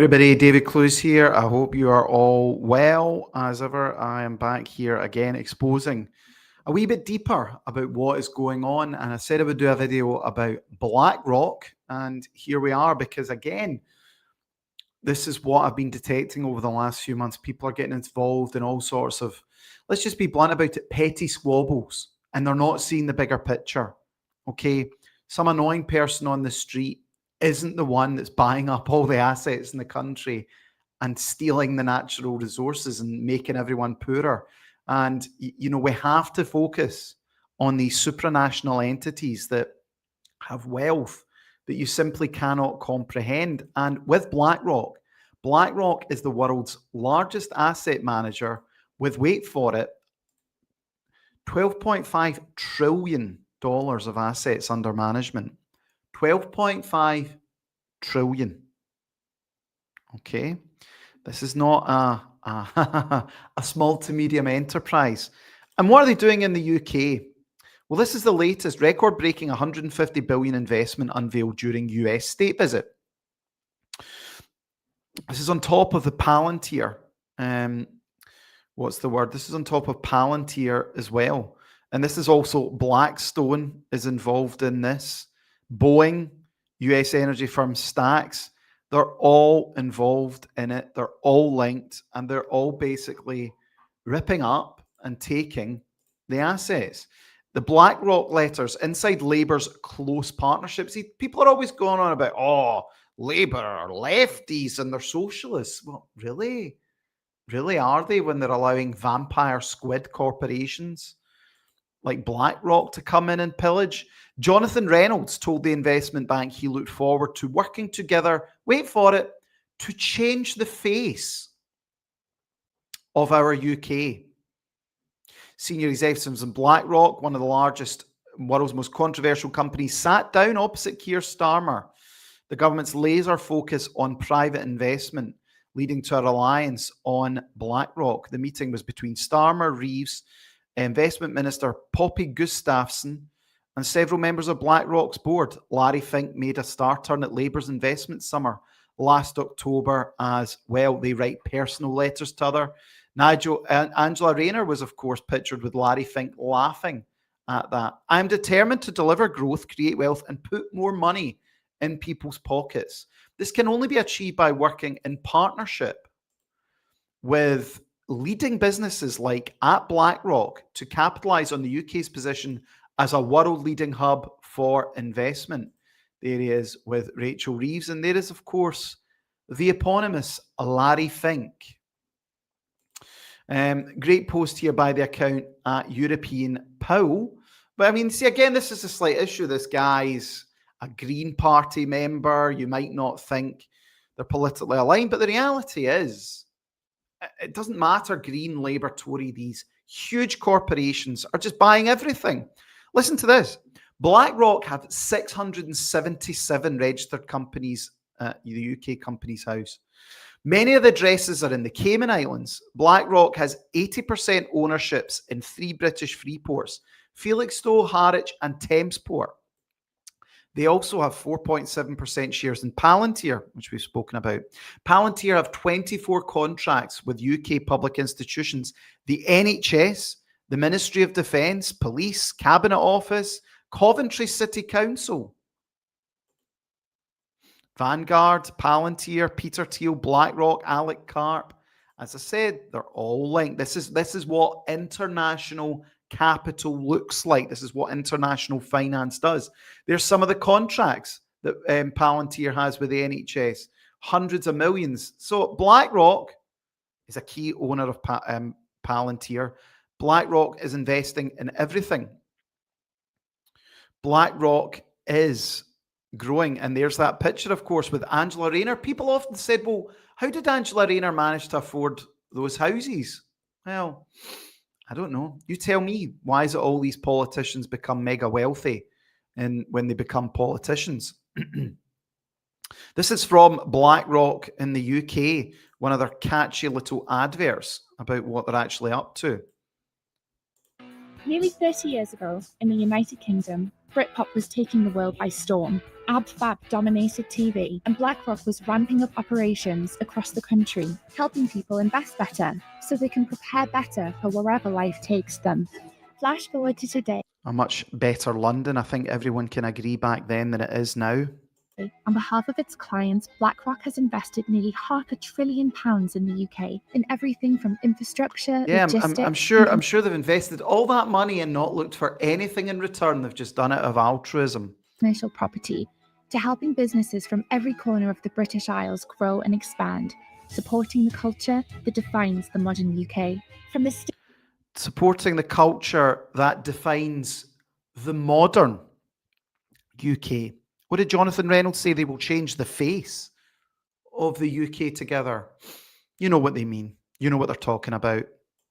Everybody, David Clues here. I hope you are all well. As ever, I am back here again exposing a wee bit deeper about what is going on. And I said I would do a video about BlackRock. And here we are, because again, this is what I've been detecting over the last few months. People are getting involved in all sorts of, let's just be blunt about it, petty squabbles. And they're not seeing the bigger picture. Okay. Some annoying person on the street isn't the one that's buying up all the assets in the country and stealing the natural resources and making everyone poorer. And, we have to focus on these supranational entities that have wealth that you simply cannot comprehend. And with BlackRock, BlackRock is the world's largest asset manager with, wait for it, $12.5 trillion of assets under management. 12.5 trillion. Okay. This is not a small to medium enterprise. And what are they doing in the UK? Well, this is the latest record-breaking 150 billion investment unveiled during US state visit. This is on top of the Palantir. What's the word? This is on top of Palantir as well. And this is also Blackstone is involved in this. Boeing, US energy firm Stacks, they're all involved in it. They're all linked, and they're all basically ripping up and taking the assets. The BlackRock letters inside Labour's close partnerships. See, people are always going on about, Labour are lefties and they're socialists. Well, really? Really, are they, when they're allowing vampire squid corporations like BlackRock to come in and pillage? Jonathan Reynolds told the investment bank he looked forward to working together, wait for it, to change the face of our UK. Senior executives in BlackRock, one of the world's most controversial companies, sat down opposite Keir Starmer. The government's laser focus on private investment, leading to a reliance on BlackRock. The meeting was between Starmer, Reeves, Investment Minister Poppy Gustafsson, and several members of BlackRock's board. Larry Fink made a star turn at Labour's investment summer last October as well. They write personal letters to other. Angela Rayner was, of course, pictured with Larry Fink laughing at that. I'm determined to deliver growth, create wealth, and put more money in people's pockets. This can only be achieved by working in partnership with leading businesses like at BlackRock to capitalize on the UK's position as a world-leading hub for investment. There he is with Rachel Reeves, and there is, of course, the eponymous Larry Fink. Great post here by the account at European Pow. But I mean, see, again, this is a slight issue. This guy's a Green Party member. You might not think they're politically aligned, but the reality is, it doesn't matter, Green, Labour, Tory, these huge corporations are just buying everything. Listen to this. BlackRock have 677 registered companies at the UK Companies House. Many of the addresses are in the Cayman Islands. BlackRock has 80% ownerships in 3 British free ports, Felixstowe, Harwich and Thamesport. They also have 4.7% shares in Palantir, which we've spoken about. Palantir have 24 contracts with UK public institutions, the NHS, the Ministry of Defence, Police, Cabinet Office, Coventry City Council. Vanguard, Palantir, Peter Thiel, BlackRock, Alec Karp. As I said, they're all linked. This is what international capital looks like. This is what international finance does. There's some of the contracts that Palantir has with the NHS, hundreds of millions. So BlackRock is a key owner of Palantir. BlackRock is investing in everything. BlackRock is growing. And there's that picture, of course, with Angela Rayner. People often said, well, how did Angela Rayner manage to afford those houses? Well, I don't know. You tell me. Why is it all these politicians become mega wealthy and when they become politicians? This is from BlackRock in the UK, one of their catchy little adverts about what they're actually up to. Nearly 30 years ago, in the United Kingdom, Britpop was taking the world by storm. AbFab dominated TV, and BlackRock was ramping up operations across the country, helping people invest better so they can prepare better for wherever life takes them. Flash forward to today. A much better London, I think everyone can agree, back then than it is now. On behalf of its clients, BlackRock has invested nearly £500 billion in the UK in everything from infrastructure, logistics. I'm sure they've invested all that money and not looked for anything in return. They've just done it of altruism. Commercial property, to helping businesses from every corner of the British Isles grow and expand, supporting the culture that defines the modern UK. Supporting the culture that defines the modern UK. What did Jonathan Reynolds say? They will change the face of the UK together. You know what they mean. You know what they're talking about.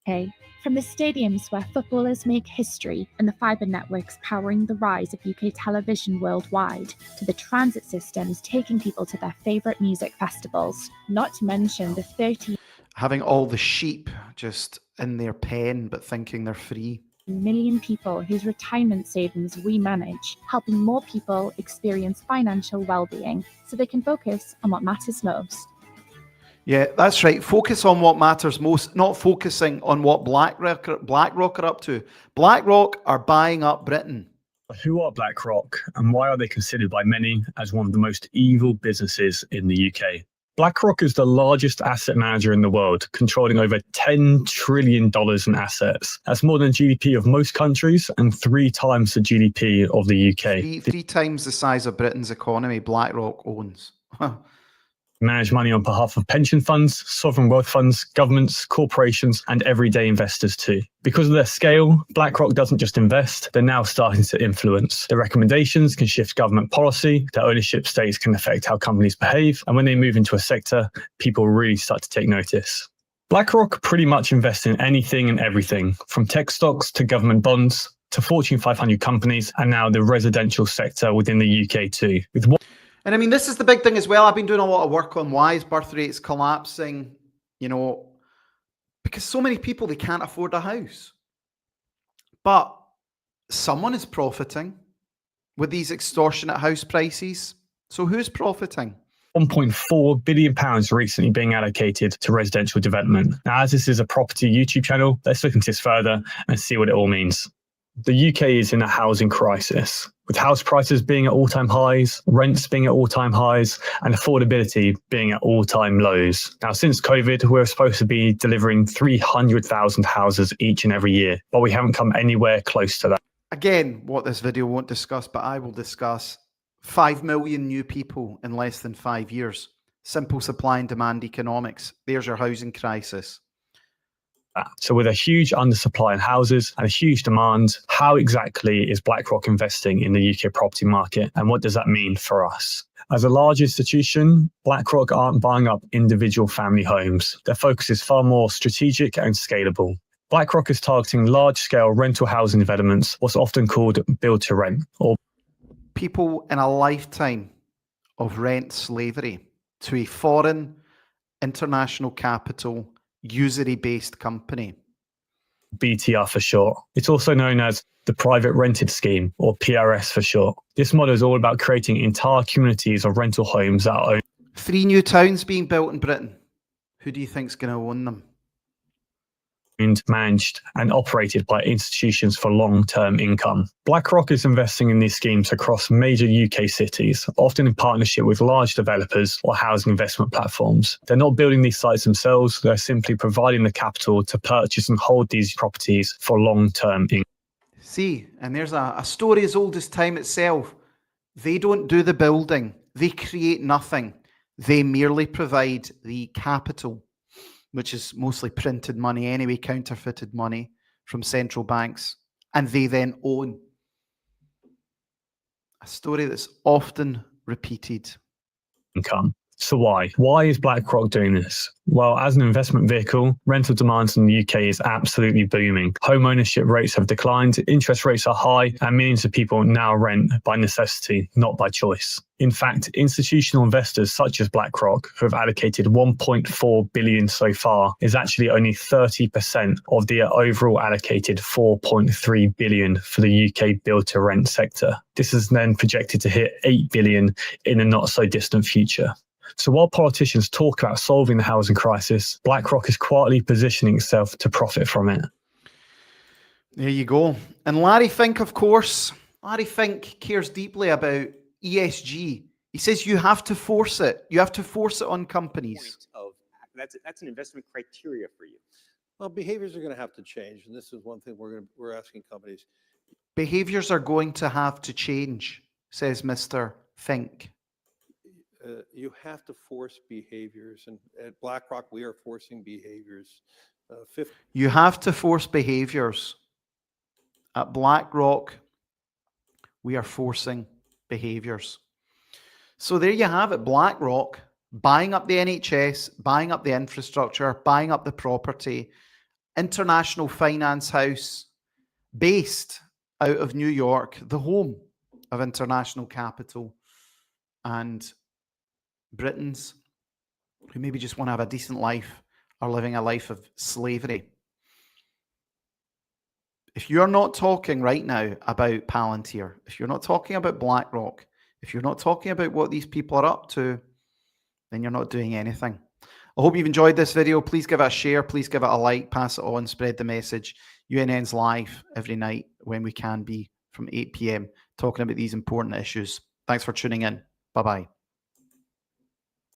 From the stadiums where footballers make history and the fibre networks powering the rise of UK television worldwide, to the transit systems taking people to their favourite music festivals, not to mention the 30 having all the sheep just in their pen but thinking they're free. million people whose retirement savings we manage, helping more people experience financial well-being so they can focus on what matters most. Yeah, that's right. Focus on what matters most, not focusing on what BlackRock are up to. BlackRock are buying up Britain. Who are BlackRock and why are they considered by many as one of the most evil businesses in the UK? BlackRock is the largest asset manager in the world, controlling over $10 trillion in assets. That's more than GDP of most countries and 3 times the GDP of the UK. Three times the size of Britain's economy BlackRock owns. Manage money on behalf of pension funds, sovereign wealth funds, governments, corporations, and everyday investors too. Because of their scale, BlackRock doesn't just invest, they're now starting to influence. Their recommendations can shift government policy, their ownership stakes can affect how companies behave, and when they move into a sector, people really start to take notice. BlackRock pretty much invests in anything and everything, from tech stocks to government bonds, to Fortune 500 companies, and now the residential sector within the UK too. And I mean, this is the big thing as well. I've been doing a lot of work on why is birth rates collapsing, because so many people, they can't afford a house. But someone is profiting with these extortionate house prices. So who's profiting? £1.4 billion recently being allocated to residential development. Now, as this is a property YouTube channel, let's look into this further and see what it all means. The UK is in a housing crisis, with house prices being at all-time highs, rents being at all-time highs, and affordability being at all-time lows. Now, since COVID, we're supposed to be delivering 300,000 houses each and every year, but we haven't come anywhere close to that. Again, what this video won't discuss, but I will discuss 5 million new people in less than 5 years. Simple supply and demand economics. There's your housing crisis. So with a huge undersupply in houses and a huge demand, how exactly is BlackRock investing in the UK property market? And what does that mean for us? As a large institution, BlackRock aren't buying up individual family homes. Their focus is far more strategic and scalable. BlackRock is targeting large-scale rental housing developments, what's often called build-to-rent. Or people in a lifetime of rent slavery to a foreign international capital usury-based company. BTR for short. It's also known as the Private Rented Scheme, or PRS for short. This model is all about creating entire communities of rental homes that are owned. 3 new towns being built in Britain. Who do you think's going to own them? Managed and operated by institutions for long-term income. BlackRock is investing in these schemes across major UK cities, often in partnership with large developers or housing investment platforms. They're not building these sites themselves, they're simply providing the capital to purchase and hold these properties for long-term income. See, and there's a story as old as time itself. They don't do the building, they create nothing. They merely provide the capital, which is mostly printed money anyway, counterfeited money from central banks, and they then own. A story that's often repeated. Income. So why? Why is BlackRock doing this? Well, as an investment vehicle, rental demand in the UK is absolutely booming. Home ownership rates have declined, interest rates are high, and millions of people now rent by necessity, not by choice. In fact, institutional investors such as BlackRock, who have allocated 1.4 billion so far, is actually only 30% of the overall allocated 4.3 billion for the UK build-to-rent sector. This is then projected to hit 8 billion in a not so distant future. So while politicians talk about solving the housing crisis, BlackRock is quietly positioning itself to profit from it. There you go. And Larry Fink, of course, Larry Fink cares deeply about ESG. He says you have to force it. You have to force it on companies. That's an investment criteria for you. Well, behaviors are going to have to change, and this is one thing we're asking companies. Behaviors are going to have to change, says Mr. Fink. You have to force behaviors, and at BlackRock, we are forcing behaviors. You have to force behaviors. At BlackRock, we are forcing behaviors. So there you have it, BlackRock buying up the NHS, buying up the infrastructure, buying up the property, international finance house based out of New York, the home of international capital, and Britons who maybe just want to have a decent life are living a life of slavery. If you're not talking right now about Palantir, if you're not talking about BlackRock, if you're not talking about what these people are up to, then you're not doing anything. I hope you've enjoyed this video. Please give it a share. Please give it a like. Pass it on. Spread the message. UNN's live every night when we can be from 8 p.m. talking about these important issues. Thanks for tuning in. Bye-bye.